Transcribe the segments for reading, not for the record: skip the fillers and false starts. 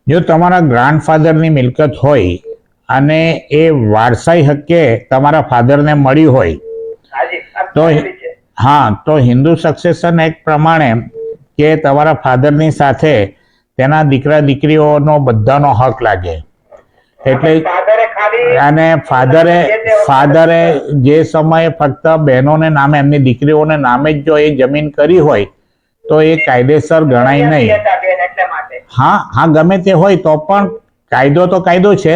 જો તમારા ગ્રાન્ડફાધરની મિલકત હોય અને એ વારસાઈ હક્કે તમારા ફાધરને મળી હોય તો તો હિન્દુ સક્સેશન એક્ટ પ્રમાણે કે તમારા ફાધરની સાથે તેના દીકરા દીકરીઓનો બધાનો હક લાગે. એટલે અને ફાધરે જે સમયે ફક્ત બહેનોને નામે એમની દીકરીઓને નામે જ જો એ જમીન કરી હોય તો એ કાયદેસર ગણાય નહીં. હા ગમે તે હોય તો પણ કાયદો તો કાયદો છે.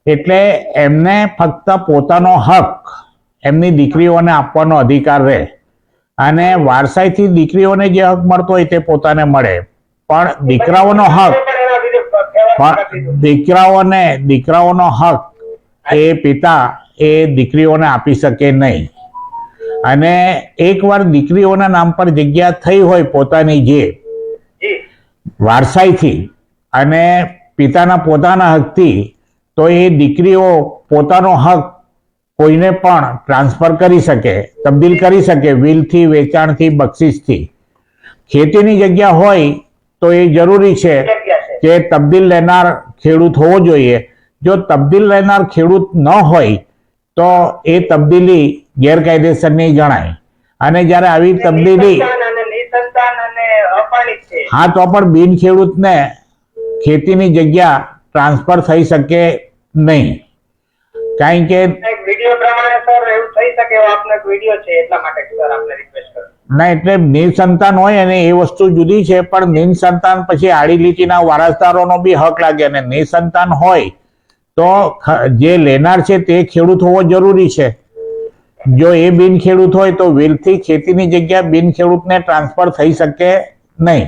એટલે એમને ફક્ત પોતાનો હક એમની દીકરીઓને આપવાનો અધિકાર રહે અને વારસાઈથી દીકરીઓને જે હક મળતો હોય તે પોતાને મળે, પણ દીકરાઓનો હક એ પિતા એ દીકરીઓને આપી શકે નહીં. અને એકવાર દીકરીઓના નામ પર જગ્યા થઈ હોય પોતાની જે વારસાઈથી અને પિતાના પોતાના હકથી, તો એ દીકરીઓ પોતાનો હક કોઈને પણ ટ્રાન્સફર કરી શકે, તબદીલ કરી શકે, વિલથી, વેચાણથી, બક્ષિસથી. ખેતીની જગ્યા હોય તો એ જરૂરી છે કે તબદીલ લેનાર ખેડૂત હોવો જોઈએ. જો તબદીલ લેનાર ખેડૂત ન હોય તો એ તબદીલી ગેરકાયદેસરની ગણાય. અને જ્યારે આવી તબદીલી તો પણ બિન ખેડૂતને ખેતીની જગ્યા ટ્રાન્સફર થઈ શકે નહીં. કારણ કે ના, એટલે નિસંતાન હોય અને એ વસ્તુ જુદી છે, પણ નિસંતાન પછી આડી લીટીના વારસદારોનો બી હક લાગે. અને નિસંતાન હોય તો જે લેનાર છે તે ખેડૂત હોવો જરૂરી છે. જો એ બિન ખેડૂત હોય તો વિલથી ખેતીની જગ્યા બિન ખેડૂતને ટ્રાન્સફર થઈ શકે નહીં.